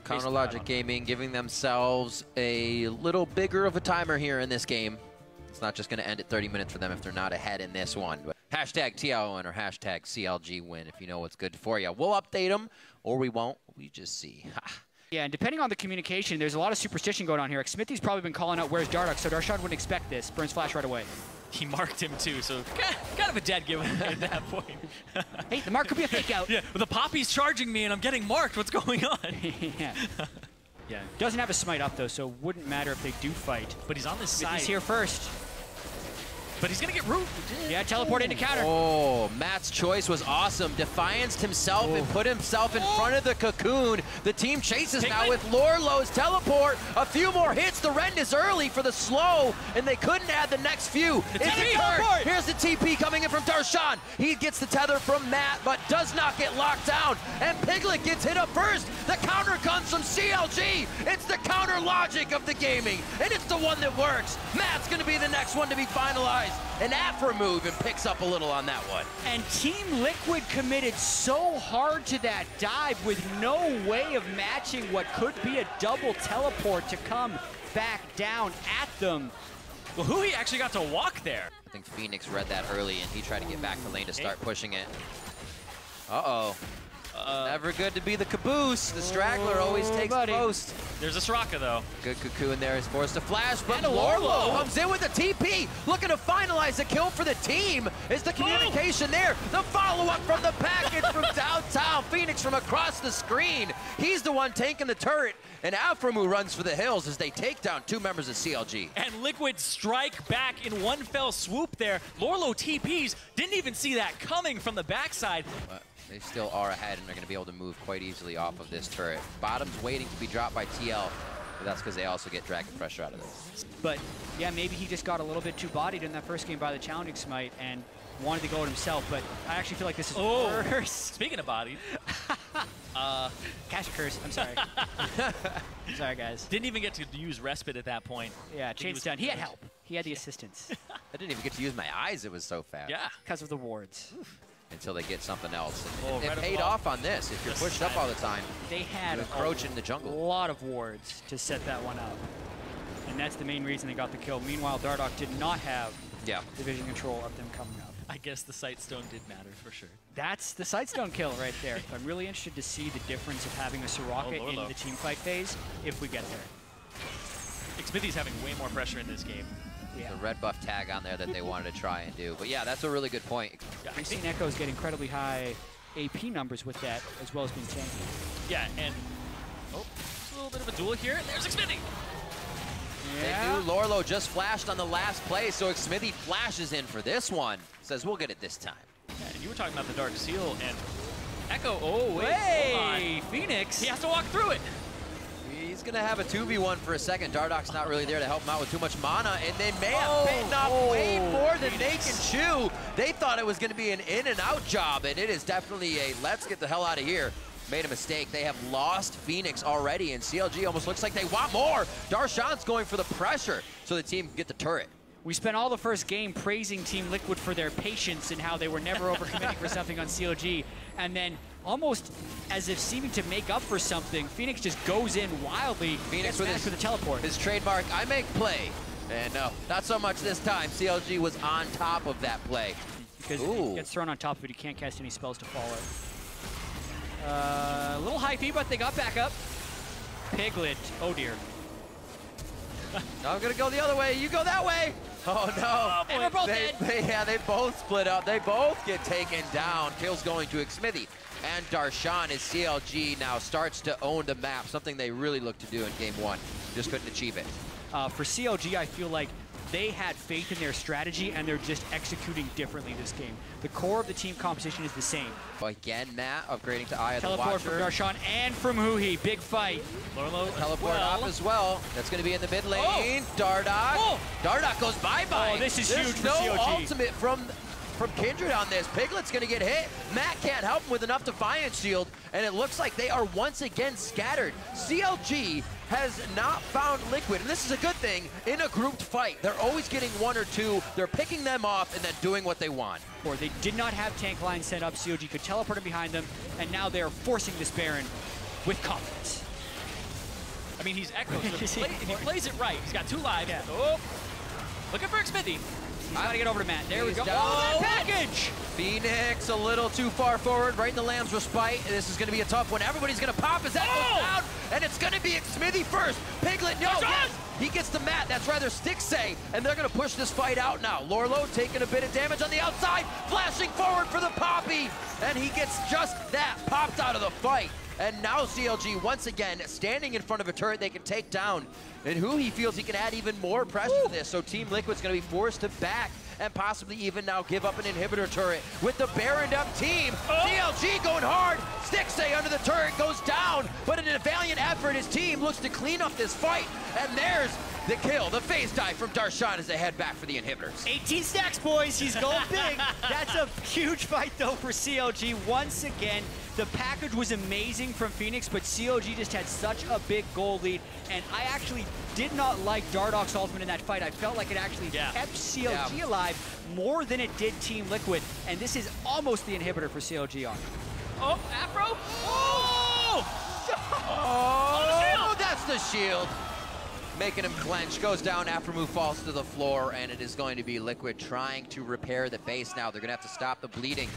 Counter Logic Gaming giving themselves a little bigger of a timer here in this game. It's not just going to end at 30 minutes for them if they're not ahead in this one. But hashtag TL win or hashtag CLG win if you know what's good for you. We'll update them or we won't. We just see. Yeah, and depending on the communication, there's a lot of superstition going on here. Xmithie's probably been calling out where's Dardoch, so Darshan wouldn't expect this. Burns flash right away. He marked him too, so kind of a dead giveaway at that point. Hey, the mark could be a fake out. Yeah, but the Poppy's charging me and I'm getting marked. What's going on? Yeah. Yeah. Doesn't have a smite up though, so wouldn't matter if they do fight. But he's on this side. He's here first. But he's gonna get root. Yeah, teleport into counter. Oh, Matt's choice was awesome. Defianced himself and put himself in front of the cocoon. The team chases now with Lourlo's teleport. A few more hits. The rend is early for the slow, and they couldn't add the next few. Here's the TP coming in from Darshan. He gets the tether from Matt, but does not get locked down. And Piglet gets hit up first. The counter comes from CLG. It's the counter logic of the gaming, and it's the one that works. Matt's gonna be the next one to be finalized. An aphromoo even picks up a little on that one. And Team Liquid committed so hard to that dive with no way of matching what could be a double teleport to come back down at them. Well, Huhi actually got to walk there. I think Fenix read that early and he tried to get back to lane to start pushing it. Uh-oh. Never good to be the caboose. The straggler always takes the most. There's a Soraka, though. Good cocoon there is forced to flash, but Lourlo comes in with the TP, looking to finalize the kill for the team. Is the communication there? The follow-up from the package from downtown. Fenix from across the screen. He's the one taking the turret, and aphromoo runs for the hills as they take down two members of CLG. And Liquid strike back in one fell swoop there. Lourlo TPs, didn't even see that coming from the backside. They still are ahead, and they're going to be able to move quite easily off of this turret. Bottom's waiting to be dropped by TL, but that's because they also get dragon pressure out of this. But yeah, maybe he just got a little bit too bodied in that first game by the challenging smite and wanted to go it himself, but I actually feel like this is worse. Speaking of bodied. Cash curse, I'm sorry. Sorry, guys. Didn't even get to use respite at that point. Yeah, chain's done. He had help. He had the assistance. I didn't even get to use my eyes, it was so fast. Yeah. Because of the wards. Until they get something else. And right it paid off on this. If you're pushed up all the time, they had encroach in the a jungle. lot of wards to set that one up. And that's the main reason they got the kill. Meanwhile, Dardoch did not have division control of them coming up. I guess the Sightstone did matter for sure. That's the Sightstone kill right there. I'm really interested to see the difference of having a Soraka in the teamfight phase if we get there. Xmithie's having way more pressure in this game. Yeah. The red buff tag on there that they wanted to try and do. But yeah, that's a really good point. We've seen Ekko's get incredibly high AP numbers with that, as well as being tanky. Yeah, and just a little bit of a duel here. There's Xmithie. Yeah. They knew Lourlo just flashed on the last play, so Xmithie flashes in for this one. Says, we'll get it this time. Yeah, and you were talking about the Dark Seal, and Ekko, hey, Fenix. He has to walk through it. He's going to have a 2v1 for a second. Dardoch's not really there to help him out with too much mana, and they may have bitten off way more than they can chew. They thought it was going to be an in-and-out job, and it is definitely a let's get the hell out of here. Made a mistake. They have lost Fenix already, and CLG almost looks like they want more. Darshan's going for the pressure so the team can get the turret. We spent all the first game praising Team Liquid for their patience and how they were never overcommitting for something on CLG. And then almost as if seeming to make up for something, Fenix just goes in wildly. Fenix with the teleport. His trademark, I make play. And no, not so much this time. CLG was on top of that play. Because he gets thrown on top of it, he can't cast any spells to follow it. A little high fee, but they got back up. Piglet, oh dear. I'm gonna go the other way, you go that way! Oh no! And we're both dead. They both split up. They both get taken down. Kill's going to Xmithie. And Darshan as CLG now starts to own the map, something they really looked to do in game one. Just couldn't achieve it. For CLG, I feel like they had faith in their strategy and they're just executing differently this game. The core of the team composition is the same. Again, Matt upgrading to Eye of the Watcher. Teleport from Darshan and from Huhi. Big fight. Lourlo teleport up as well. That's going to be in the mid lane. Dardoch. Dardoch goes bye-bye. Oh, this is huge for no CLG. Ultimate from Kindred on this. Piglet's going to get hit. Matt can't help him with enough Defiance Shield, and it looks like they are once again scattered. CLG has not found Liquid, and this is a good thing, in a grouped fight. They're always getting one or two. They're picking them off and then doing what they want. Or they did not have tank line set up. CLG could teleport him behind them, and now they're forcing this Baron with confidence. I mean, he's Ekko, so if he plays it right, he's got 2 lives. Yeah. Oh, looking for Xmithie. He's got to get over to Matt. There we go. Down. Oh, that package! Phoenix a little too far forward, right in the Lamb's Respite. This is going to be a tough one. Everybody's going to pop his head goes down, and it's going to be Xmithie first. Piglet, no, yes. He gets the mat. That's rather Stixxay, and they're going to push this fight out now. Lourlo taking a bit of damage on the outside, flashing forward for the Poppy, and he gets just that popped out of the fight. And now CLG once again standing in front of a turret they can take down. And Huhi feels he can add even more pressure to this, so Team Liquid's going to be forced to back and possibly even now give up an inhibitor turret. With the Baroned up team, CLG going hard. Stixxay under the turret goes down, but in a valiant effort, his team looks to clean up this fight. And there's the kill, the phase dive from Darshan as they head back for the inhibitors. 18 stacks, boys. He's going big. That's a huge fight, though, for CLG. Once again, the package was amazing from Phoenix, but CLG just had such a big goal lead. And I actually did not like Dardoch's ultimate in that fight. I felt like it actually kept CLG alive more than it did Team Liquid. And this is almost the inhibitor for CLG on. Oh, Afro. Oh, that's the shield. Making him clench, goes down, aphromoo falls to the floor, and it is going to be Liquid trying to repair the base now. They're gonna have to stop the bleeding.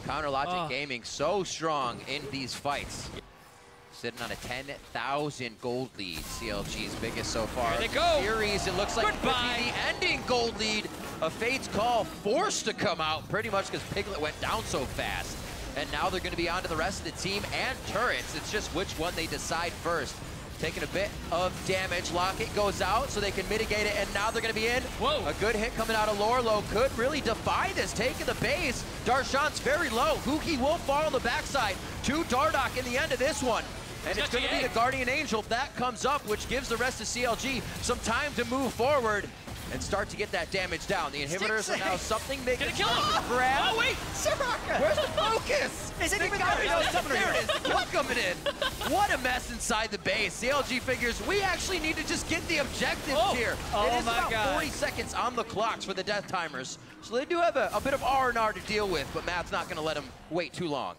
Counter Logic Gaming so strong in these fights. Sitting on a 10,000 gold lead, CLG's biggest so far. There they go. Series, it looks like it could be the ending gold lead. A Fate's Call forced to come out pretty much because Piglet went down so fast. And now they're gonna be on to the rest of the team and turrets. It's just which one they decide first. Taking a bit of damage. Locket goes out so they can mitigate it, and now they're going to be in. Whoa. A good hit coming out of Lourlo could really defy this. Taking the base. Darshan's very low. Huhi will fall on the backside to Dardoch in the end of this one. And it's going to be the Guardian Angel that comes up, which gives the rest of CLG some time to move forward and start to get that damage down. The inhibitors are now something they can grab. Oh, wait! Soraka! Where's the focus? Isn't even there it is. The kill coming in. What a mess inside the base. CLG figures we actually need to just get the objectives here. It is about 40 seconds on the clocks for the death timers. So they do have a bit of R&R to deal with, but Matt's not going to let them wait too long.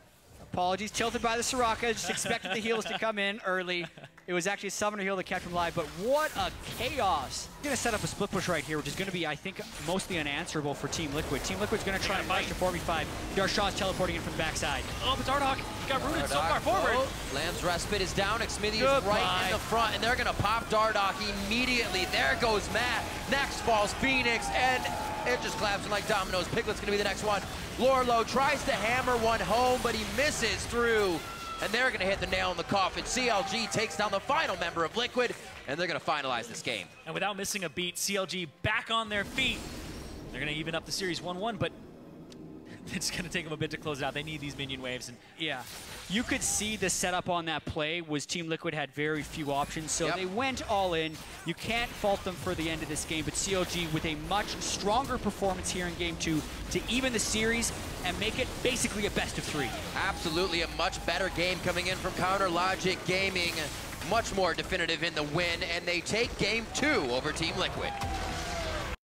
Apologies, tilted by the Soraka. Just expected the heals to come in early. It was actually a summoner heal that kept him alive, but what a chaos. We're going to set up a split push right here, which is going to be, I think, mostly unanswerable for Team Liquid. Team Liquid's going to try and push to 4v5. Darshan's teleporting in from the backside. Oh, but Dardoch got rooted so far forward. Lamb's Respite is down. Xmithie is right in the front, and they're going to pop Dardoch immediately. There goes Matt. Next falls Phoenix, and it just collapsing like dominoes. Piglet's going to be the next one. Lourlo tries to hammer one home, but he misses through. And they're going to hit the nail in the coffin. CLG takes down the final member of Liquid, and they're going to finalize this game. And without missing a beat, CLG back on their feet. They're going to even up the series 1-1, but it's going to take them a bit to close it out. They need these minion waves. And yeah, you could see the setup on that play was Team Liquid had very few options, so they went all in. You can't fault them for the end of this game, but CLG with a much stronger performance here in Game 2 to even the series and make it basically a best of 3. Absolutely, a much better game coming in from Counter Logic Gaming. Much more definitive in the win, and they take Game 2 over Team Liquid.